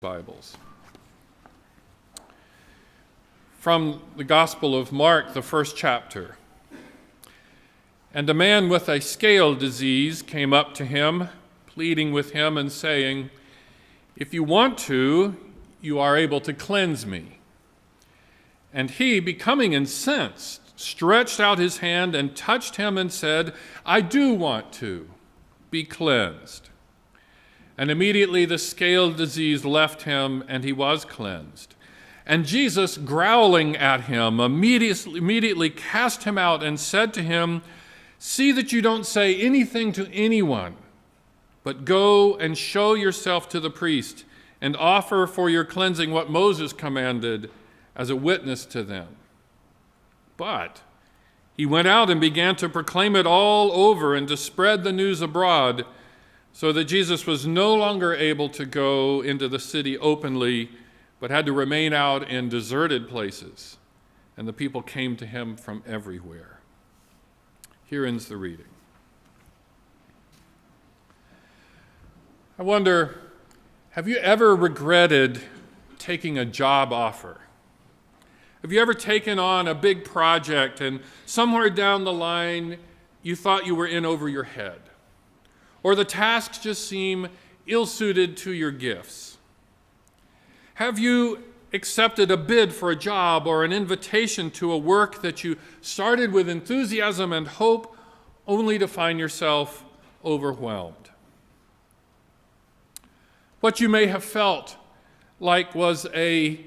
Bibles. From the Gospel of Mark, the first chapter. And a man with a scale disease came up to him, pleading with him and saying, "If you want to, you are able to cleanse me." And he, becoming incensed, stretched out his hand and touched him and said, "I do want to be cleansed." And immediately the scale disease left him, and he was cleansed. And Jesus, growling at him, immediately cast him out and said to him, "See that you don't say anything to anyone, but go and show yourself to the priest and offer for your cleansing what Moses commanded as a witness to them." But he went out and began to proclaim it all over and to spread the news abroad, so that Jesus was no longer able to go into the city openly, but had to remain out in deserted places. And the people came to him from everywhere. Here ends the reading. I wonder, have you ever regretted taking a job offer? Have you ever taken on a big project and somewhere down the line you thought you were in over your head? Or the tasks just seem ill-suited to your gifts? Have you accepted a bid for a job or an invitation to a work that you started with enthusiasm and hope, only to find yourself overwhelmed? What you may have felt like was a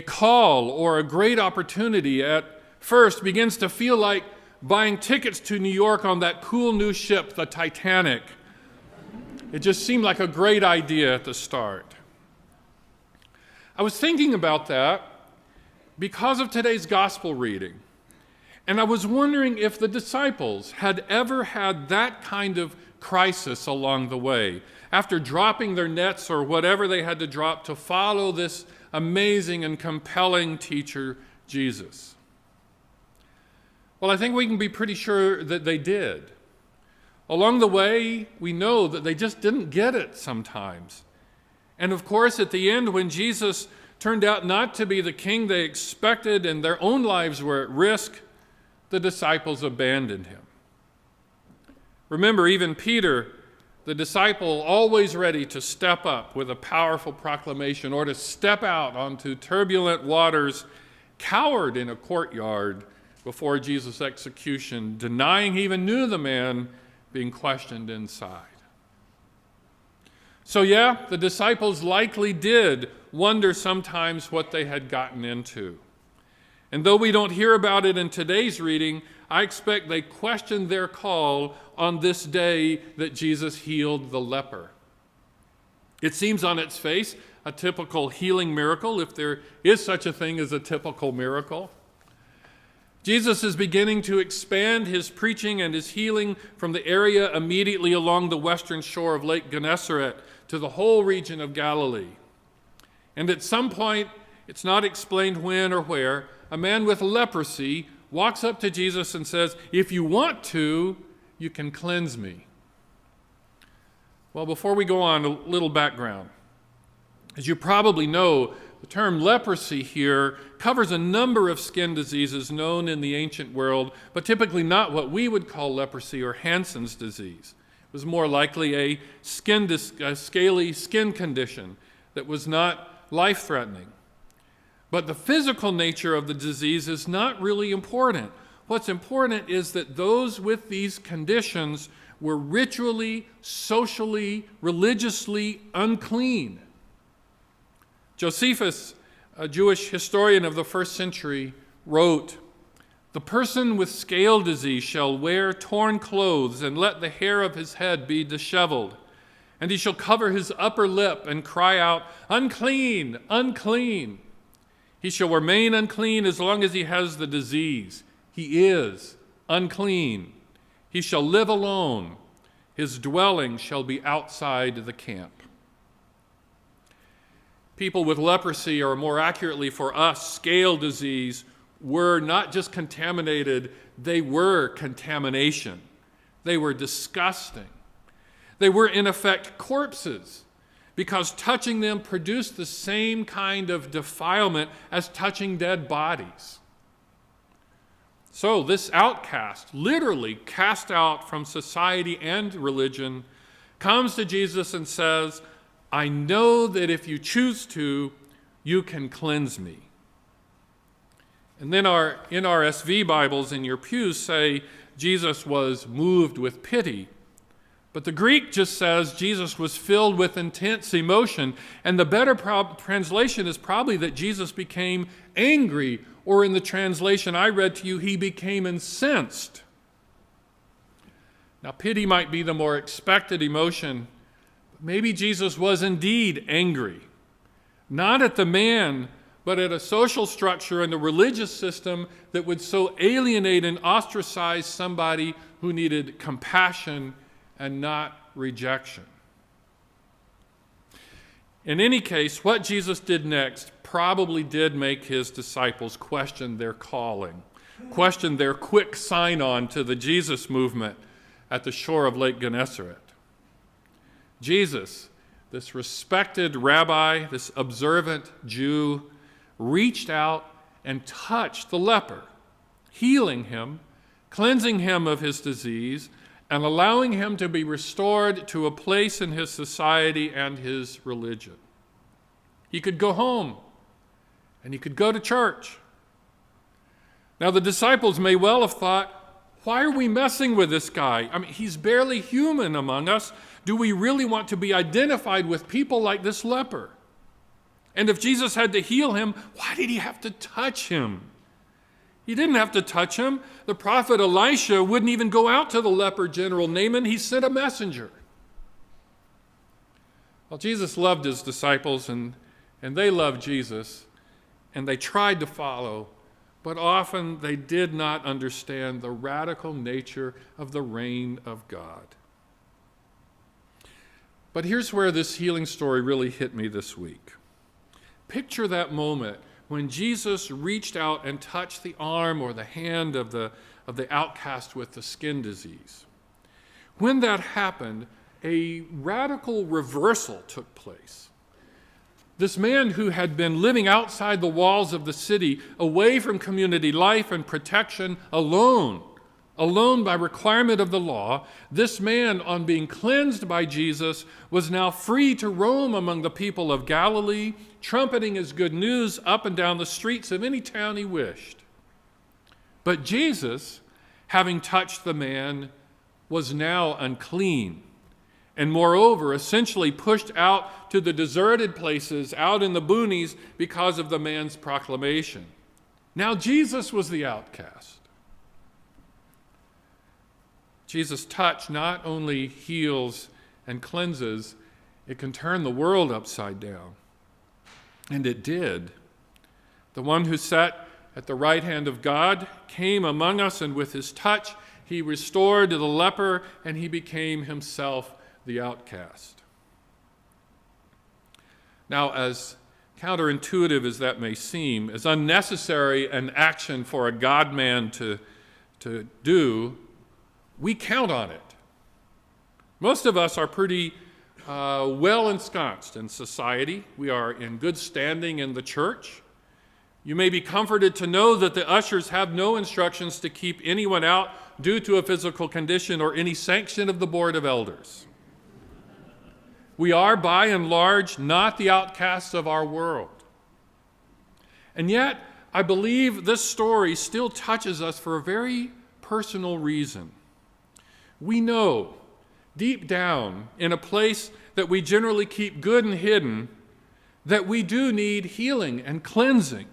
call or a great opportunity at first begins to feel like buying tickets to New York on that cool new ship, the Titanic. It just seemed like a great idea at the start. I was thinking about that because of today's gospel reading, and I was wondering if the disciples had ever had that kind of crisis along the way, after dropping their nets or whatever they had to drop to follow this amazing and compelling teacher, Jesus. Well, I think we can be pretty sure that they did. Along the way, we know that they just didn't get it sometimes. And of course, at the end, when Jesus turned out not to be the king they expected and their own lives were at risk, the disciples abandoned him. Remember, even Peter, the disciple always ready to step up with a powerful proclamation or to step out onto turbulent waters, cowered in a courtyard before Jesus' execution, denying he even knew the man, being questioned inside. So yeah, the disciples likely did wonder sometimes what they had gotten into. And though we don't hear about it in today's reading, I expect they questioned their call on this day that Jesus healed the leper. It seems on its face a typical healing miracle, if there is such a thing as a typical miracle. Jesus is beginning to expand his preaching and his healing from the area immediately along the western shore of Lake Gennesaret to the whole region of Galilee. And at some point, it's not explained when or where, a man with leprosy walks up to Jesus and says, "If you want to, you can cleanse me." Well, before we go on, a little background. As you probably know, the term leprosy here covers a number of skin diseases known in the ancient world, but typically not what we would call leprosy or Hansen's disease. It was more likely a scaly skin condition that was not life-threatening. But the physical nature of the disease is not really important. What's important is that those with these conditions were ritually, socially, religiously unclean. Josephus, a Jewish historian of the first century, wrote, "The person with scale disease shall wear torn clothes and let the hair of his head be disheveled. And he shall cover his upper lip and cry out, 'Unclean, unclean.' He shall remain unclean as long as he has the disease. He is unclean. He shall live alone. His dwelling shall be outside the camp." People with leprosy, or more accurately for us, scale disease, were not just contaminated, they were contamination. They were disgusting. They were, in effect, corpses. because touching them produced the same kind of defilement as touching dead bodies. So this outcast, literally cast out from society and religion, comes to Jesus and says, I know that if you choose to, you can cleanse me. And then our NRSV Bibles in your pews say Jesus was moved with pity. But the Greek just says Jesus was filled with intense emotion. And the better translation is probably that Jesus became angry, or in the translation I read to you, he became incensed. Now, pity might be the more expected emotion, but maybe Jesus was indeed angry, not at the man, but at a social structure and the religious system that would so alienate and ostracize somebody who needed compassion and not rejection. In any case, what Jesus did next probably did make his disciples question their calling, question their quick sign-on to the Jesus movement at the shore of Lake Gennesaret. Jesus, this respected rabbi, this observant Jew, reached out and touched the leper, healing him, cleansing him of his disease, and allowing him to be restored to a place in his society and his religion. He could go home, and he could go to church. Now, the disciples may well have thought, why are we messing with this guy? I mean, he's barely human among us. Do we really want to be identified with people like this leper? And if Jesus had to heal him, why did he have to touch him? He didn't have to touch him. The prophet Elisha wouldn't even go out to the leper general Naaman. He sent a messenger. Well, Jesus loved his disciples, and they loved Jesus, and they tried to follow, but often they did not understand the radical nature of the reign of God. But here's where this healing story really hit me this week. Picture that moment when Jesus reached out and touched the arm or the hand of the outcast with the skin disease. When that happened, a radical reversal took place. This man who had been living outside the walls of the city, away from community life and protection, alone by requirement of the law, this man, on being cleansed by Jesus, was now free to roam among the people of Galilee, trumpeting his good news up and down the streets of any town he wished. But Jesus, having touched the man, was now unclean, and moreover, essentially pushed out to the deserted places, out in the boonies, because of the man's proclamation. Now Jesus was the outcast. Jesus' touch not only heals and cleanses, it can turn the world upside down. And it did. The one who sat at the right hand of God came among us, and with his touch, he restored the leper, and he became himself the outcast. Now, as counterintuitive as that may seem, as unnecessary an action for a God-man to do, we count on it. Most of us are pretty well ensconced in society. We are in good standing in the church. You may be comforted to know that the ushers have no instructions to keep anyone out due to a physical condition or any sanction of the board of elders. We are, by and large, not the outcasts of our world. And yet, I believe this story still touches us for a very personal reason. We know, deep down, in a place that we generally keep good and hidden, that we do need healing and cleansing.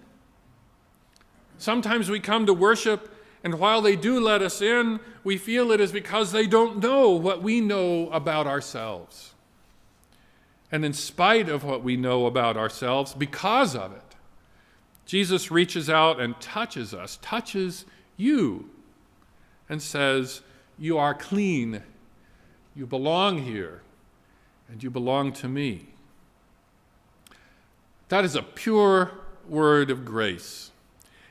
Sometimes we come to worship, and while they do let us in, we feel it is because they don't know what we know about ourselves. And in spite of what we know about ourselves, because of it, Jesus reaches out and touches us, touches you, and says, "You are clean, you belong here, and you belong to me." That is a pure word of grace.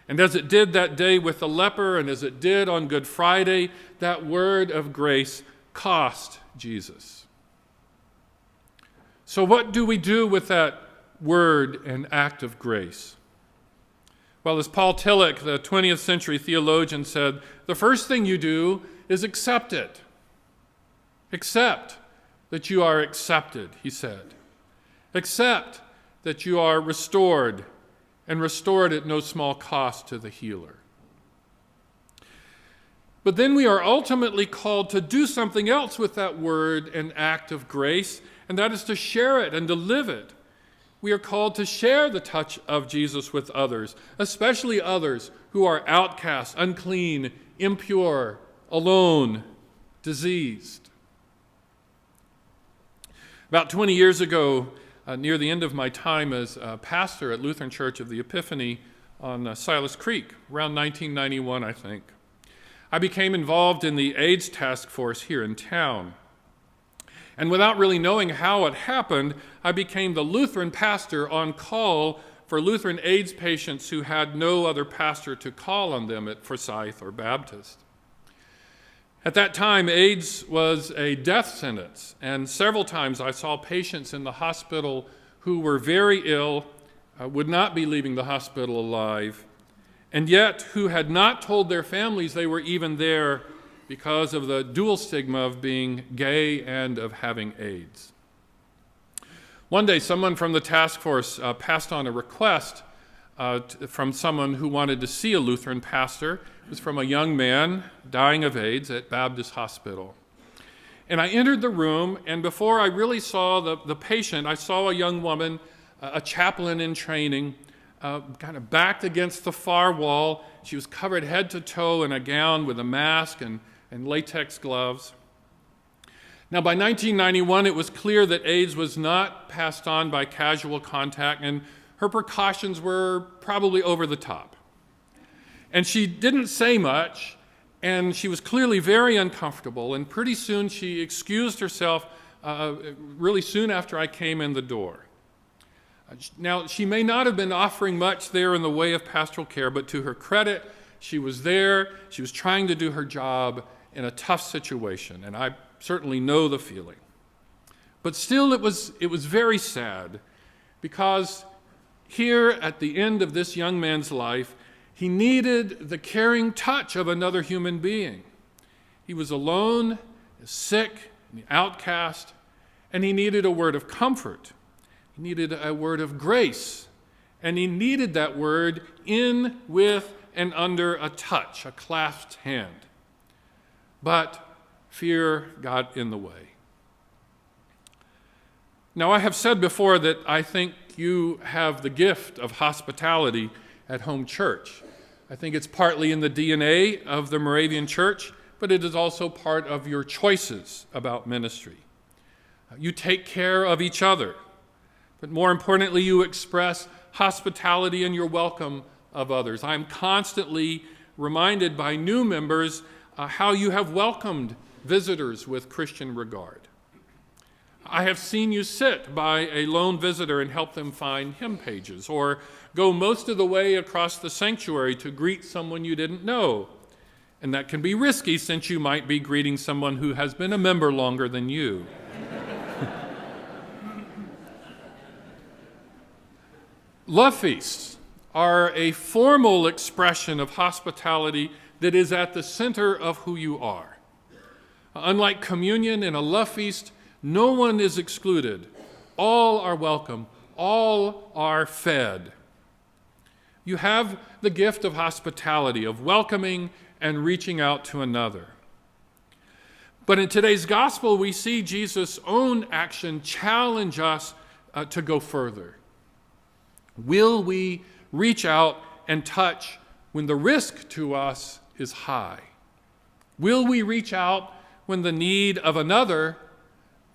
And as it did that day with the leper, and as it did on Good Friday, that word of grace cost Jesus. So what do we do with that word and act of grace? Well, as Paul Tillich, the 20th century theologian, said, the first thing you do is accept it. Accept that you are accepted, he said. Accept that you are restored, and restored at no small cost to the healer. But then we are ultimately called to do something else with that word and act of grace, and that is to share it and to live it. We are called to share the touch of Jesus with others, especially others who are outcast, unclean, impure, alone, diseased. About 20 years ago, near the end of my time as a pastor at Lutheran Church of the Epiphany on Silas Creek, around 1991, I think, I became involved in the AIDS task force here in town. And without really knowing how it happened, I became the Lutheran pastor on call for Lutheran AIDS patients who had no other pastor to call on them at Forsyth or Baptist. At that time, AIDS was a death sentence, and several times I saw patients in the hospital who were very ill, would not be leaving the hospital alive, and yet who had not told their families they were even there because of the dual stigma of being gay and of having AIDS. One day, someone from the task force passed on a request from someone who wanted to see a Lutheran pastor. It was from a young man dying of AIDS at Baptist Hospital. And I entered the room, and before I really saw the patient, I saw a young woman, a chaplain in training, kind of backed against the far wall. She was covered head to toe in a gown with a mask and latex gloves. Now, by 1991, it was clear that AIDS was not passed on by casual contact, and her precautions were probably over the top. And she didn't say much, and she was clearly very uncomfortable, and pretty soon she excused herself really soon after I came in the door. Now, she may not have been offering much there in the way of pastoral care, but to her credit, she was there, she was trying to do her job in a tough situation, and I certainly know the feeling. But still, it was very sad, because here at the end of this young man's life, he needed the caring touch of another human being. He was alone, sick, outcast, and he needed a word of comfort. He needed a word of grace, and he needed that word in, with, and under a touch, a clasped hand. But fear got in the way. Now, I have said before that I think you have the gift of hospitality at home church. I think it's partly in the DNA of the Moravian Church, but it is also part of your choices about ministry. You take care of each other, but more importantly, you express hospitality in your welcome of others. I'm constantly reminded by new members how you have welcomed visitors with Christian regard. I have seen you sit by a lone visitor and help them find hymn pages, or go most of the way across the sanctuary to greet someone you didn't know. And that can be risky, since you might be greeting someone who has been a member longer than you. Love feasts are a formal expression of hospitality that is at the center of who you are. Unlike communion and a love feast, no one is excluded. All are welcome. All are fed. You have the gift of hospitality, of welcoming and reaching out to another. But in today's gospel, we see Jesus' own action challenge us to go further. Will we reach out and touch when the risk to us is high? Will we reach out when the need of another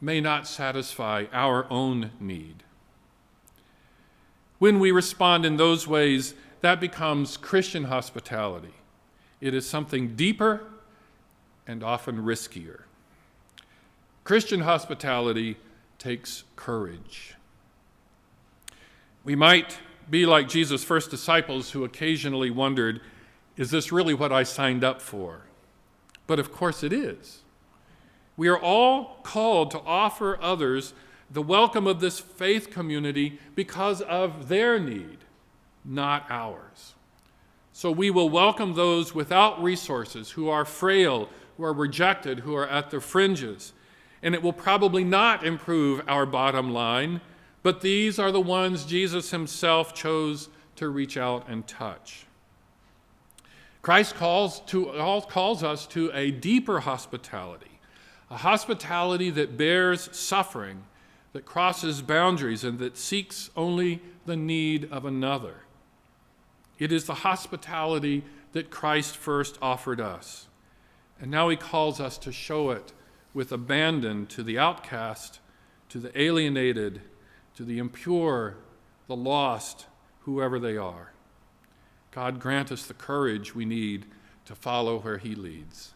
may not satisfy our own need? When we respond in those ways, that becomes Christian hospitality. It is something deeper and often riskier. Christian hospitality takes courage. We might be like Jesus' first disciples, who occasionally wondered, is this really what I signed up for? But of course it is. We are all called to offer others the welcome of this faith community because of their need, not ours. So we will welcome those without resources, who are frail, who are rejected, who are at the fringes. And it will probably not improve our bottom line, but these are the ones Jesus himself chose to reach out and touch. Christ calls us to a deeper hospitality, a hospitality that bears suffering, that crosses boundaries, and that seeks only the need of another. It is the hospitality that Christ first offered us, and now he calls us to show it with abandon to the outcast, to the alienated, to the impure, the lost, whoever they are. God grant us the courage we need to follow where he leads.